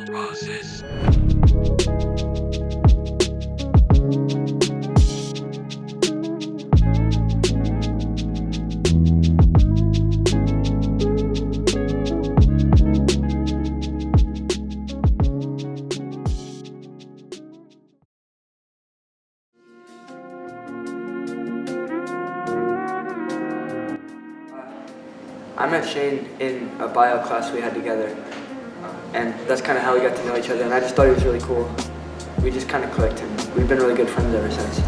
process. I met Shane in a bio class we had together, and that's kind of how we got to know each other, and I just thought he was really cool. We just kind of clicked, and we've been really good friends ever since.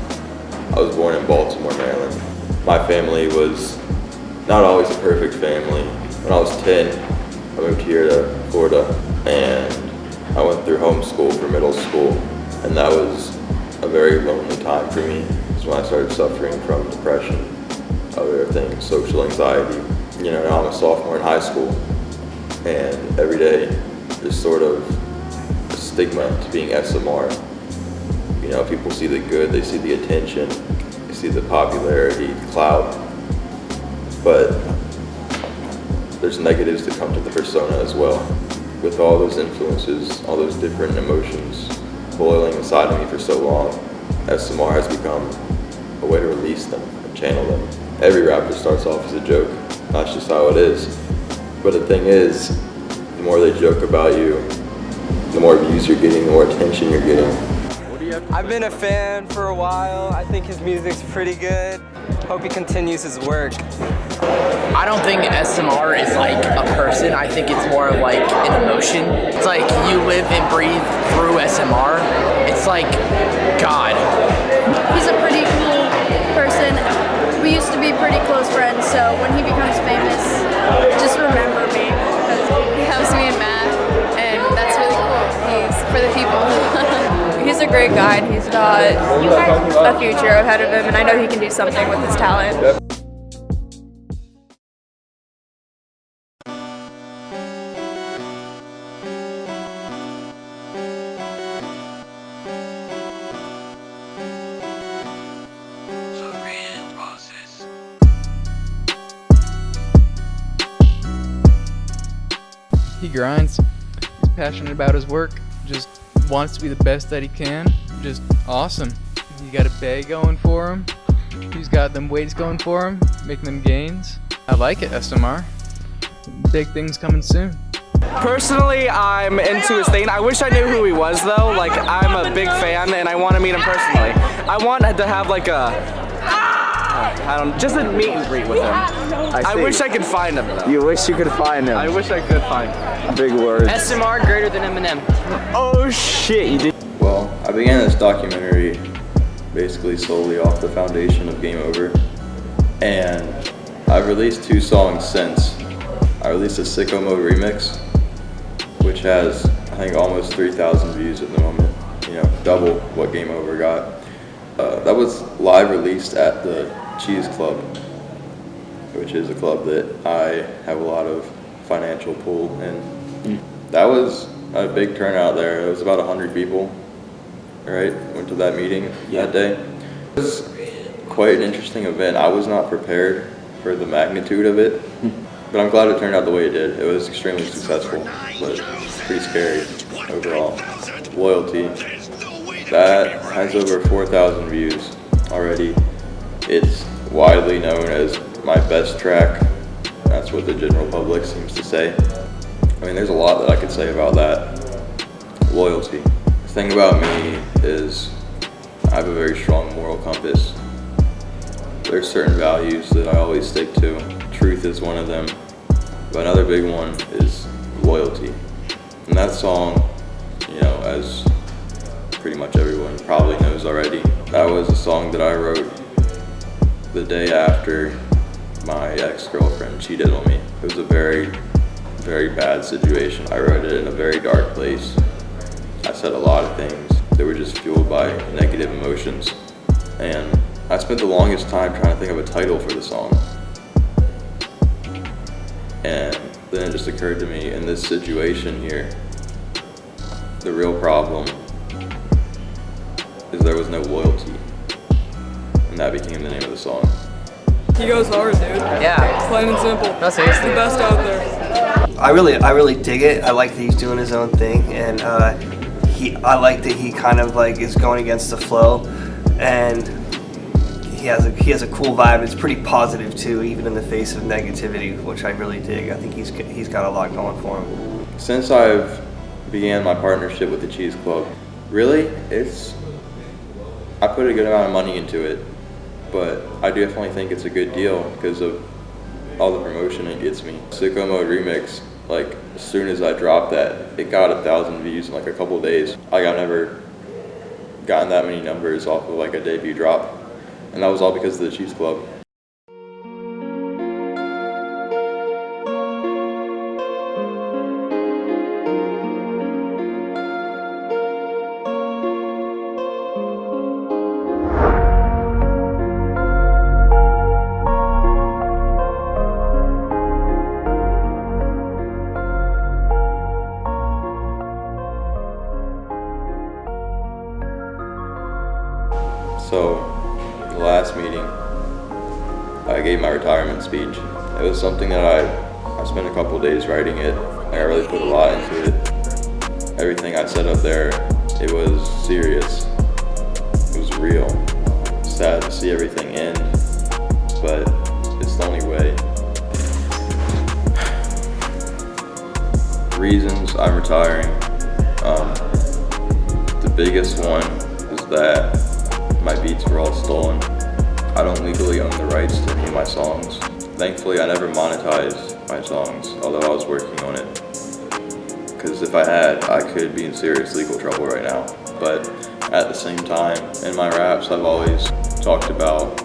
I was born in Baltimore, Maryland. My family was not always a perfect family. When I was 10, I moved here to Florida, and I went through homeschool for middle school, and that was a very lonely time for me. It's when I started suffering from depression, other things, social anxiety. You know, now I'm a sophomore in high school, and every day there's sort of a stigma to being SMR. You know, people see the good, they see the attention, they see the popularity, clout, but there's negatives that come to the persona as well. With all those influences, all those different emotions boiling inside of me for so long, SMR has become a way to release them and channel them. Every rapper starts off as a joke. That's just how it is. But the thing is, the more they joke about you, the more views you're getting, the more attention you're getting. I've been a fan for a while. I think his music's pretty good. Hope he continues his work. I don't think SMR is like a person. I think it's more of like an emotion. It's like you live and breathe through SMR. It's like God. He's a pretty cool person. We used to be pretty close friends, so when he becomes famous, just remember me. He helps me in math, and that's really cool. He's for the people. He's a great guy, and he's got a future ahead of him, and I know he can do something with his talent. He grinds, he's passionate about his work, just wants to be the best that he can, just awesome. He got a bag going for him, he's got them weights going for him, making them gains. I like it, SMR. Big things coming soon. Personally, I'm into his thing. I wish I knew who he was though. Like, I'm a big fan and I want to meet him personally. I want to have like just a meet and greet with him. I wish I could find him though. You wish you could find him. I wish I could find him. Big words. SMR greater than Eminem. Oh shit, you did. Well, I began this documentary basically solely off the foundation of Game Over, and I've released 2 songs since. I released a Sicko Mode remix, which has, I think, almost 3,000 views at the moment. You know, double what Game Over got. That was live released at the Cheese Club, which is a club that I have a lot of financial pull in. That was a big turnout there. It was about 100 people, right? Went to that meeting that day. It was quite an interesting event. I was not prepared for the magnitude of it, but I'm glad it turned out the way it did. It was extremely successful, but pretty scary overall. Loyalty. That has over 4,000 views already. It's widely known as my best track. That's what the general public seems to say. I mean, there's a lot that I could say about that. Loyalty. The thing about me is I have a very strong moral compass. There's certain values that I always stick to. Truth is one of them. But another big one is loyalty. And that song, you know, as pretty much everyone probably knows already, that was a song that I wrote the day after my ex-girlfriend cheated on me. It was a very, very bad situation. I wrote it in a very dark place. I said a lot of things that were just fueled by negative emotions. And I spent the longest time trying to think of a title for the song. And then it just occurred to me, in this situation here, the real problem is there was no loyalty. And that became the name of the song. He goes hard, dude. Yeah. Plain and simple. That's He's the best out there. I really dig it. I like that he's doing his own thing, and I like that he kind of like is going against the flow, and he has a cool vibe. It's pretty positive too, even in the face of negativity, which I really dig. I think he's got a lot going for him. Since I've began my partnership with the Cheese Club, really, I put a good amount of money into it, but I definitely think it's a good deal because of all the promotion it gets me. Sicko Mode Remix, like as soon as I dropped that, it got 1,000 views in like a couple days. Like I've never gotten that many numbers off of like a debut drop, and that was all because of the Cheese Club. So, the last meeting, I gave my retirement speech. It was something that I spent a couple days writing it. I really put a lot into it. Everything I said up there, it was serious. It was real. Sad to see everything end, but it's the only way. Reasons I'm retiring. The biggest one is that my beats were all stolen. I don't legally own the rights to any of my songs. Thankfully, I never monetized my songs, although I was working on it. Because if I had, I could be in serious legal trouble right now. But at the same time, in my raps, I've always talked about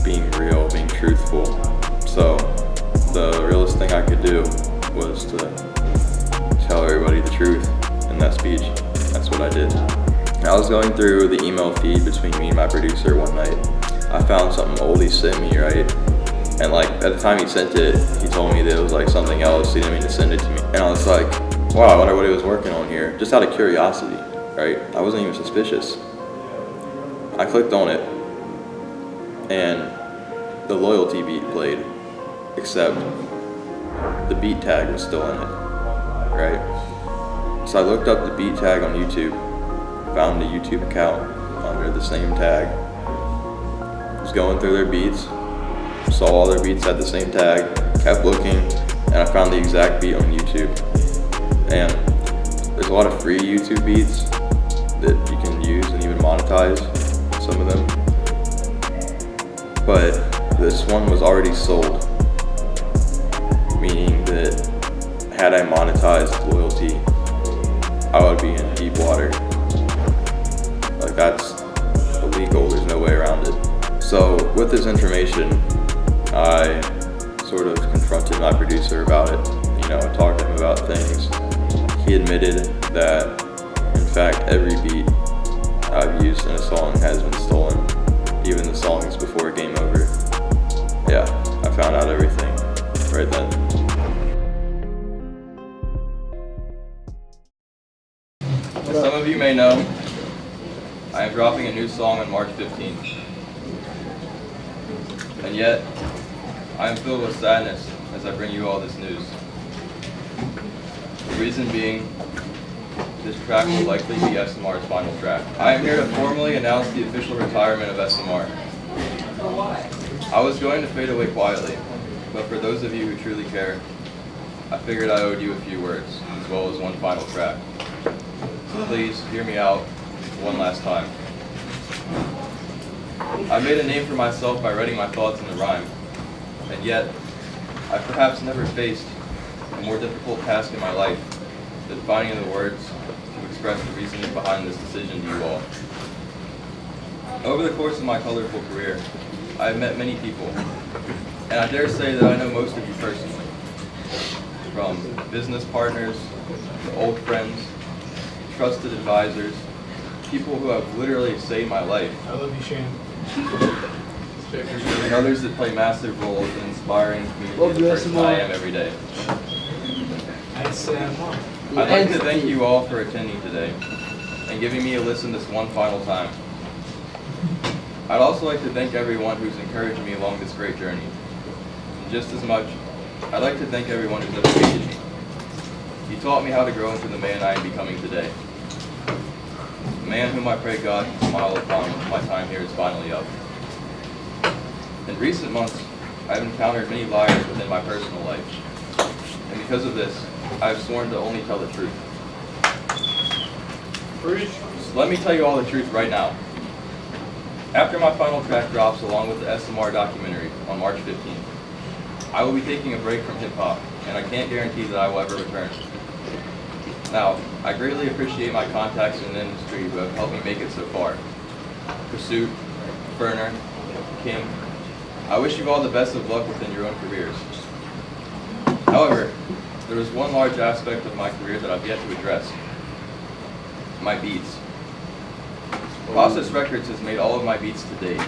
being real, being truthful. So the realest thing I could do was to tell everybody the truth in that speech. That's what I did. I was going through the email feed between me and my producer one night. I found something old he sent me, right? And like at the time he sent it, he told me that it was like something else. He didn't mean to send it to me. And I was like, wow, I wonder what he was working on here. Just out of curiosity, right? I wasn't even suspicious. I clicked on it and the loyalty beat played, except the beat tag was still in it, right? So I looked up the beat tag on YouTube, found a YouTube account under the same tag, was going through their beats, saw all their beats had the same tag, kept looking, and I found the exact beat on YouTube. And there's a lot of free YouTube beats that you can use and even monetize some of them, but this one was already sold, meaning that had I monetized loyalty, I would be in deep water. Like that's illegal, there's no way around it. So with this information, I sort of confronted my producer about it. You know, I talked to him about things. He admitted that, in fact, every beat I've used in a song has been stolen, even the songs before Game Over. Yeah, I found out everything right then. As some of you may know, I am dropping a new song on March 15th. And yet, I am filled with sadness as I bring you all this news. The reason being, this track will likely be SMR's final track. I am here to formally announce the official retirement of SMR. I was going to fade away quietly, but for those of you who truly care, I figured I owed you a few words, as well as one final track. So please, hear me out one last time. I made a name for myself by writing my thoughts in a rhyme, and yet, I perhaps never faced a more difficult task in my life than finding the words to express the reasoning behind this decision to you all. Over the course of my colorful career, I have met many people, and I dare say that I know most of you personally. From business partners, to old friends, trusted advisors, people who have literally saved my life. I love you, Shane. And others that play massive roles in inspiring me to be the person I am every day. I'd like to thank you all for attending today and giving me a listen this one final time. I'd also like to thank everyone who's encouraged me along this great journey. And just as much, I'd like to thank everyone who's ever hated me. You taught me how to grow into the man I am becoming today. The man whom I pray God to smile upon when my time here is finally up. In recent months, I have encountered many liars within my personal life. And because of this, I have sworn to only tell the truth. So let me tell you all the truth right now. After my final track drops along with the SMR Documentary on March 15th, I will be taking a break from hip-hop, and I can't guarantee that I will ever return. Now, I greatly appreciate my contacts in the industry who have helped me make it so far. Pursuit, Ferner, Kim, I wish you all the best of luck within your own careers. However, there is one large aspect of my career that I've yet to address. My beats. Process Records has made all of my beats to date.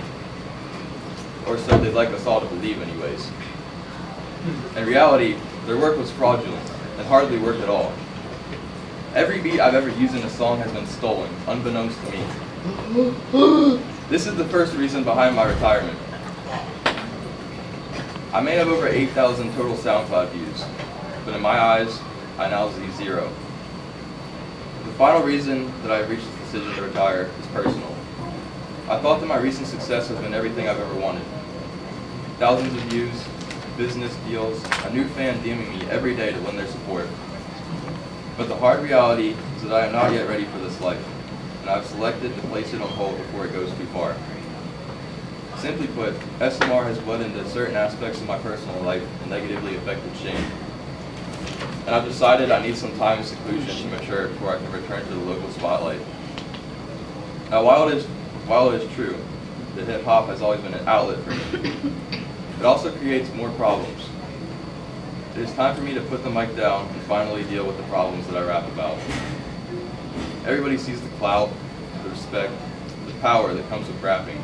Or so they'd like us all to believe anyways. In reality, their work was fraudulent and hardly worked at all. Every beat I've ever used in a song has been stolen, unbeknownst to me. This is the first reason behind my retirement. I may have over 8,000 total SoundCloud views, but in my eyes, I now see 0. The final reason that I've reached this decision to retire is personal. I thought that my recent success has been everything I've ever wanted. Thousands of views, business deals, a new fan DMing me every day to win their support. But the hard reality is that I am not yet ready for this life, and I've selected to place it on hold before it goes too far. Simply put, SMR has bled into certain aspects of my personal life and negatively affected Shane. And I've decided I need some time in seclusion to mature before I can return to the local spotlight. Now, while it is true that hip-hop has always been an outlet for me, it also creates more problems. It is time for me to put the mic down and finally deal with the problems that I rap about. Everybody sees the clout, the respect, the power that comes with rapping.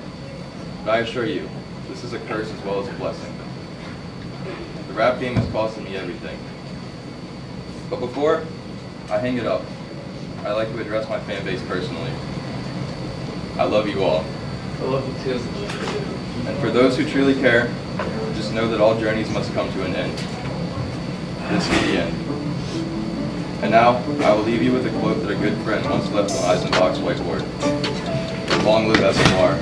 But I assure you, this is a curse as well as a blessing. The rap game is costing me everything. But before I hang it up, I'd like to address my fan base personally. I love you all. I love you too. And for those who truly care, just know that all journeys must come to an end. This is the end. And now, I will leave you with a quote that a good friend once left on Eisenbach's whiteboard. Long live SMR.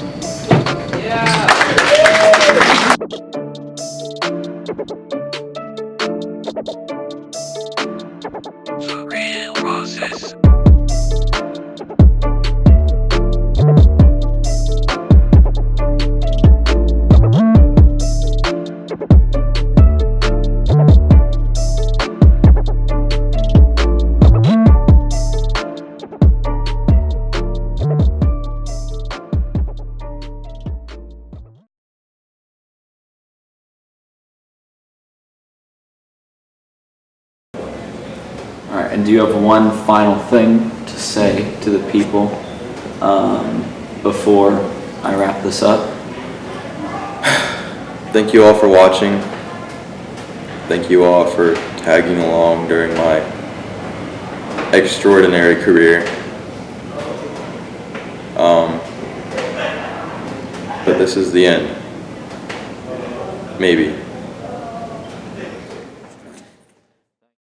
Real Roses. All right, and do you have one final thing to say to the people before I wrap this up? Thank you all for watching. Thank you all for tagging along during my extraordinary career. But this is the end. Maybe.